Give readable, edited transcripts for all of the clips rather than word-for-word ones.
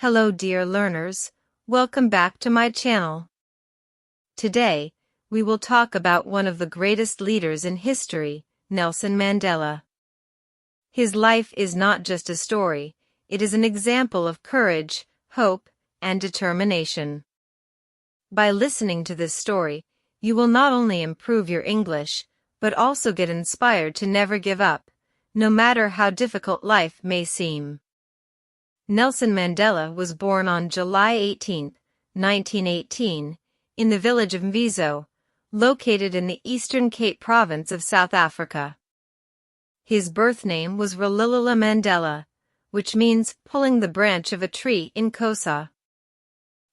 Hello dear learners, welcome back to my channel. Today, we will talk about one of the greatest leaders in history, Nelson Mandela. His life is not just a story, it is an example of courage, hope, and determination. By listening to this story, you will not only improve your English, but also get inspired to never give up, no matter how difficult life may seem. Nelson Mandela was born on July 18, 1918, in the village of Mvezo, located in the Eastern Cape Province of South Africa. His birth name was Nelson Mandela, which means pulling the branch of a tree in Xhosa.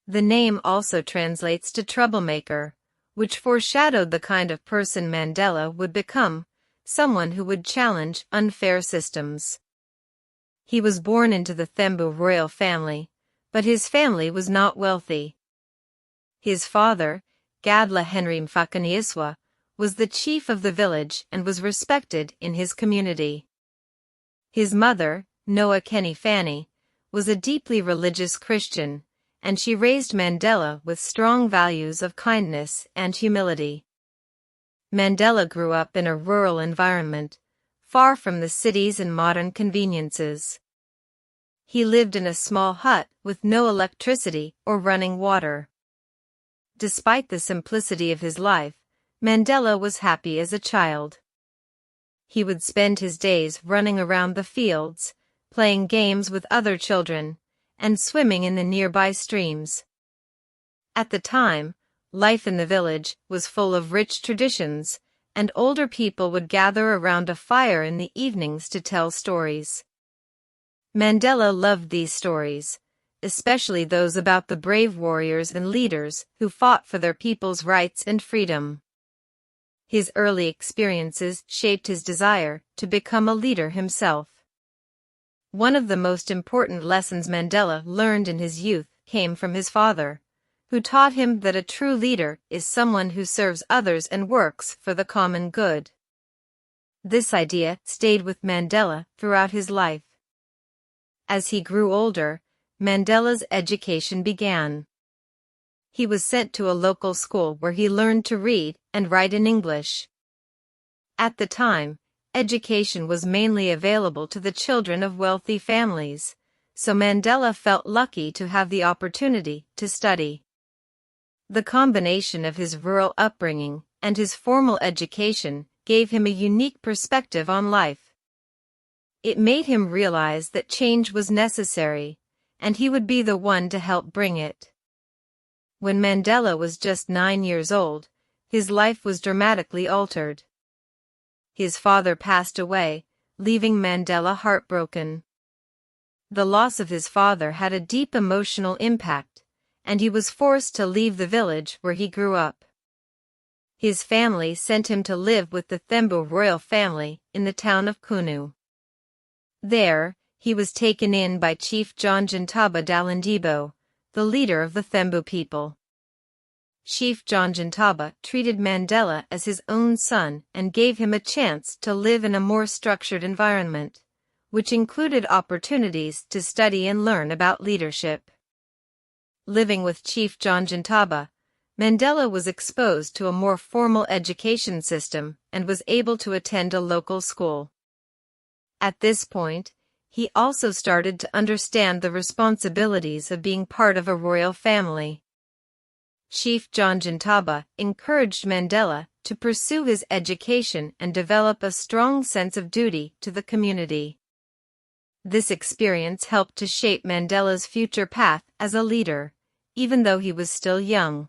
The name also translates to troublemaker, which foreshadowed the kind of person Mandela would become, someone who would challenge unfair systems. He was born into the Thembu royal family, but his family was not wealthy. His father, Gadla Henry Mfakaniiswa, was the chief of the village and was respected in his community. His mother, Noah Kenny Fanny, was a deeply religious Christian, and she raised Mandela with strong values of kindness and humility. Mandela grew up in a rural environment, far from the cities and modern conveniences. He lived in a small hut with no electricity or running water. Despite the simplicity of his life, Mandela was happy as a child. He would spend his days running around the fields, playing games with other children, and swimming in the nearby streams. At the time, life in the village was full of rich traditions, and older people would gather around a fire in the evenings to tell stories. Mandela loved these stories, especially those about the brave warriors and leaders who fought for their people's rights and freedom. His early experiences shaped his desire to become a leader himself. One of the most important lessons Mandela learned in his youth came from his father, who taught him that a true leader is someone who serves others and works for the common good. This idea stayed with Mandela throughout his life. As he grew older, Mandela's education began. He was sent to a local school where he learned to read and write in English. At the time, education was mainly available to the children of wealthy families, so Mandela felt lucky to have the opportunity to study. The combination of his rural upbringing and his formal education gave him a unique perspective on life. It made him realize that change was necessary, and he would be the one to help bring it. When Mandela was just 9 years old, his life was dramatically altered. His father passed away, leaving Mandela heartbroken. The loss of his father had a deep emotional impact, and he was forced to leave the village where he grew up. His family sent him to live with the Thembu royal family in the town of Kunu. There, he was taken in by Chief John Jintaba Dalindibo, the leader of the Thembu people. Chief John Jintaba treated Mandela as his own son and gave him a chance to live in a more structured environment, which included opportunities to study and learn about leadership. Living with Chief John Jintaba, Mandela was exposed to a more formal education system and was able to attend a local school. At this point, he also started to understand the responsibilities of being part of a royal family. Chief John Jintaba encouraged Mandela to pursue his education and develop a strong sense of duty to the community. This experience helped to shape Mandela's future path as a leader, even though he was still young.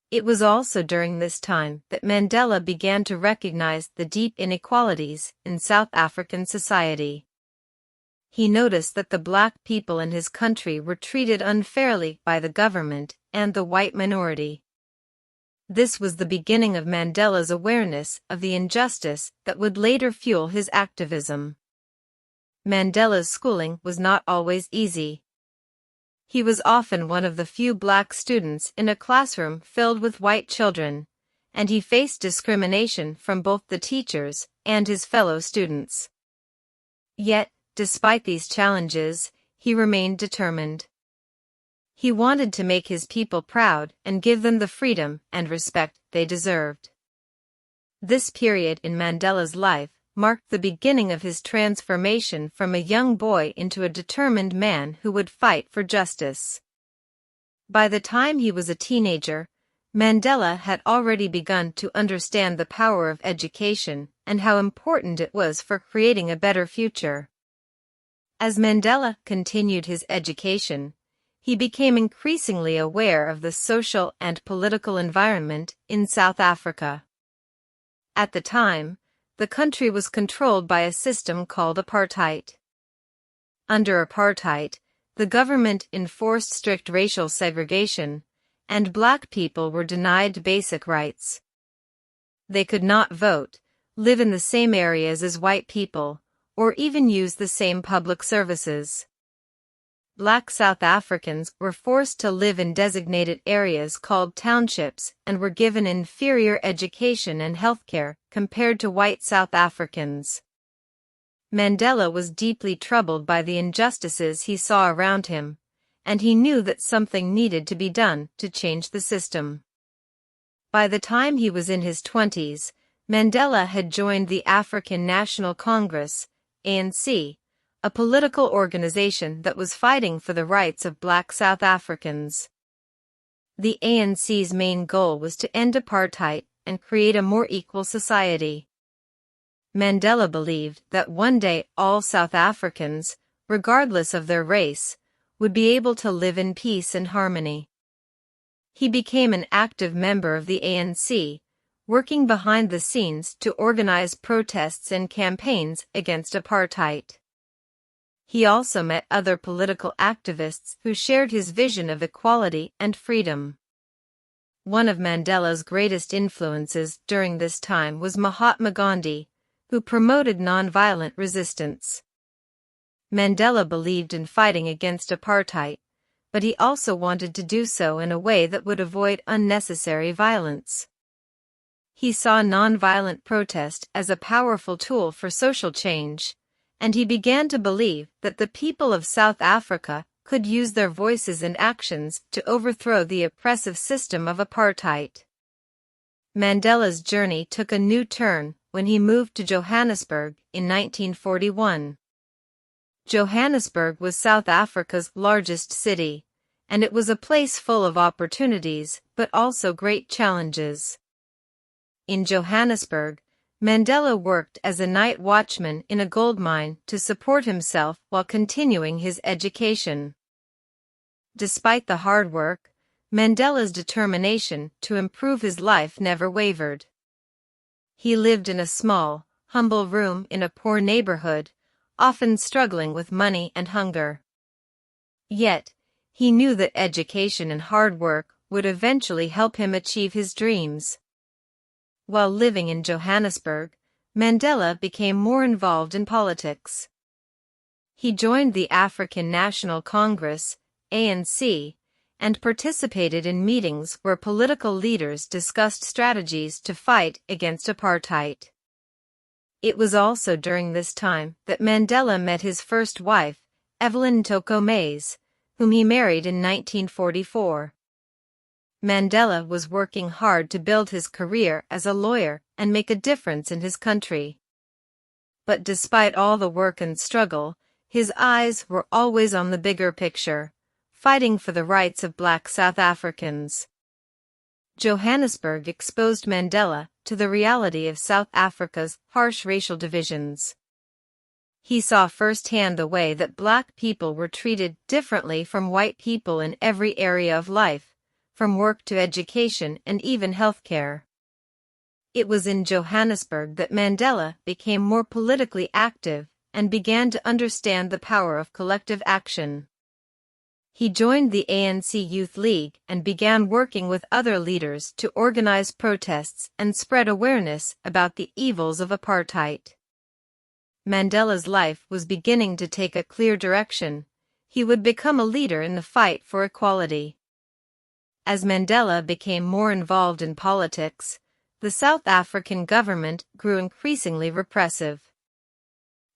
It was also during this time that Mandela began to recognize the deep inequalities in South African society. He noticed that the black people in his country were treated unfairly by the government and the white minority. This was the beginning of Mandela's awareness of the injustice that would later fuel his activism. Mandela's schooling was not always easy. He was often one of the few black students in a classroom filled with white children, and he faced discrimination from both the teachers and his fellow students. Yet, despite these challenges, he remained determined. He wanted to make his people proud and give them the freedom and respect they deserved. This period in Mandela's life marked the beginning of his transformation from a young boy into a determined man who would fight for justice. By the time he was a teenager, Mandela had already begun to understand the power of education and how important it was for creating a better future. As Mandela continued his education, he became increasingly aware of the social and political environment in South Africa. At the time, the country was controlled by a system called apartheid. Under apartheid, the government enforced strict racial segregation, and black people were denied basic rights. They could not vote, live in the same areas as white people, or even use the same public services. Black South Africans were forced to live in designated areas called townships and were given inferior education and healthcare compared to white South Africans. Mandela was deeply troubled by the injustices he saw around him, and he knew that something needed to be done to change the system. By the time he was in his 20s, Mandela had joined the African National Congress, ANC, a political organization that was fighting for the rights of black South Africans. The ANC's main goal was to end apartheid and create a more equal society. Mandela believed that one day all South Africans, regardless of their race, would be able to live in peace and harmony. He became an active member of the ANC, working behind the scenes to organize protests and campaigns against apartheid. He also met other political activists who shared his vision of equality and freedom. One of Mandela's greatest influences during this time was Mahatma Gandhi, who promoted nonviolent resistance. Mandela believed in fighting against apartheid, but he also wanted to do so in a way that would avoid unnecessary violence. He saw nonviolent protest as a powerful tool for social change, and he began to believe that the people of South Africa could use their voices and actions to overthrow the oppressive system of apartheid. Mandela's journey took a new turn when he moved to Johannesburg in 1941. Johannesburg was South Africa's largest city, and it was a place full of opportunities but also great challenges. In Johannesburg, Mandela worked as a night watchman in a gold mine to support himself while continuing his education. Despite the hard work, Mandela's determination to improve his life never wavered. He lived in a small, humble room in a poor neighborhood, often struggling with money and hunger. Yet, he knew that education and hard work would eventually help him achieve his dreams. While living in Johannesburg, Mandela became more involved in politics. He joined the African National Congress, ANC, and participated in meetings where political leaders discussed strategies to fight against apartheid. It was also during this time that Mandela met his first wife, Evelyn Ntoko-Mays, whom he married in 1944. Mandela was working hard to build his career as a lawyer and make a difference in his country. But despite all the work and struggle, his eyes were always on the bigger picture, fighting for the rights of black South Africans. Johannesburg exposed Mandela to the reality of South Africa's harsh racial divisions. He saw firsthand the way that black people were treated differently from white people in every area of life, from work to education and even healthcare. It was in Johannesburg that Mandela became more politically active and began to understand the power of collective action. He joined the ANC Youth League and began working with other leaders to organize protests and spread awareness about the evils of apartheid. Mandela's life was beginning to take a clear direction. He would become a leader in the fight for equality. As Mandela became more involved in politics, the South African government grew increasingly repressive.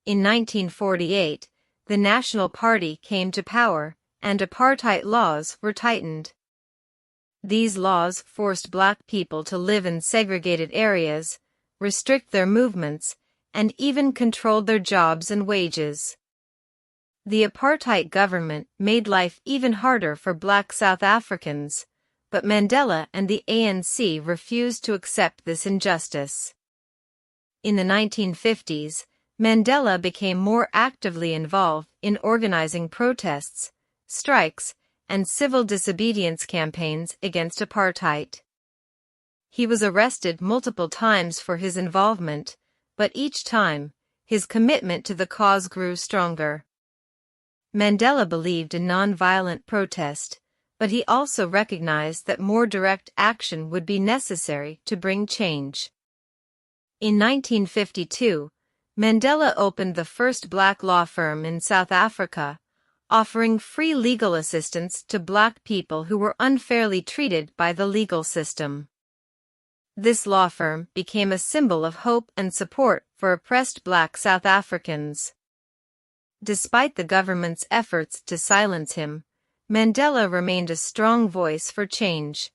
In 1948, the National Party came to power, and apartheid laws were tightened. These laws forced black people to live in segregated areas, restrict their movements, and even controlled their jobs and wages. The apartheid government made life even harder for black South Africans, but Mandela and the ANC refused to accept this injustice. In the 1950s, Mandela became more actively involved in organizing protests, strikes, and civil disobedience campaigns against apartheid. He was arrested multiple times for his involvement, but each time, his commitment to the cause grew stronger. Mandela believed in nonviolent protest, but he also recognized that more direct action would be necessary to bring change. In 1952, Mandela opened the first black law firm in South Africa, offering free legal assistance to black people who were unfairly treated by the legal system. This law firm became a symbol of hope and support for oppressed black South Africans. Despite the government's efforts to silence him, Mandela remained a strong voice for change.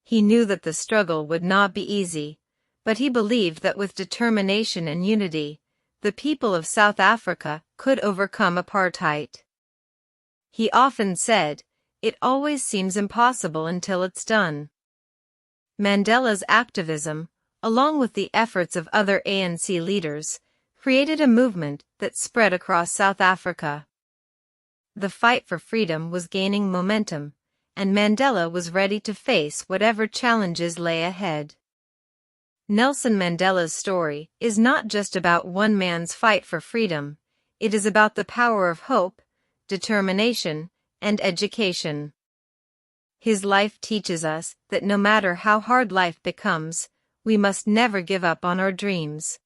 He knew that the struggle would not be easy, but he believed that with determination and unity, the people of South Africa could overcome apartheid. He often said, "It always seems impossible until it's done." Mandela's activism, along with the efforts of other ANC leaders, created a movement that spread across South Africa. The fight for freedom was gaining momentum, and Mandela was ready to face whatever challenges lay ahead. Nelson Mandela's story is not just about one man's fight for freedom, it is about the power of hope, determination, and education. His life teaches us that no matter how hard life becomes, we must never give up on our dreams.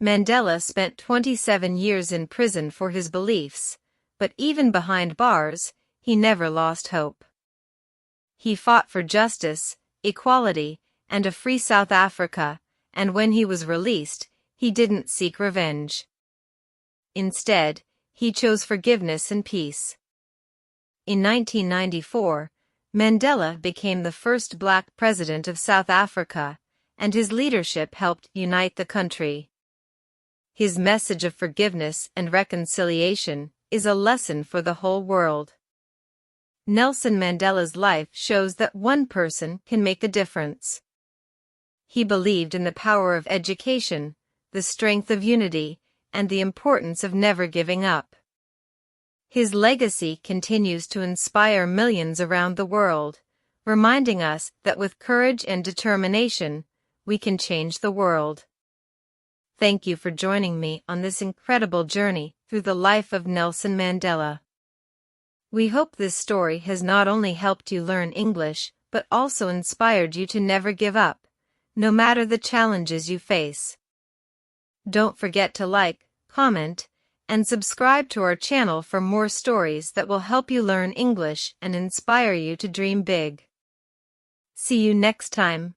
Mandela spent 27 years in prison for his beliefs, but even behind bars, he never lost hope. He fought for justice, equality, and a free South Africa, and when he was released, he didn't seek revenge. Instead, he chose forgiveness and peace. In 1994, Mandela became the first black president of South Africa, and his leadership helped unite the country. His message of forgiveness and reconciliation is a lesson for the whole world. Nelson Mandela's life shows that one person can make a difference. He believed in the power of education, the strength of unity, and the importance of never giving up. His legacy continues to inspire millions around the world, reminding us that with courage and determination, we can change the world. Thank you for joining me on this incredible journey through the life of Nelson Mandela. We hope this story has not only helped you learn English, but also inspired you to never give up, no matter the challenges you face. Don't forget to like, comment, and subscribe to our channel for more stories that will help you learn English and inspire you to dream big. See you next time.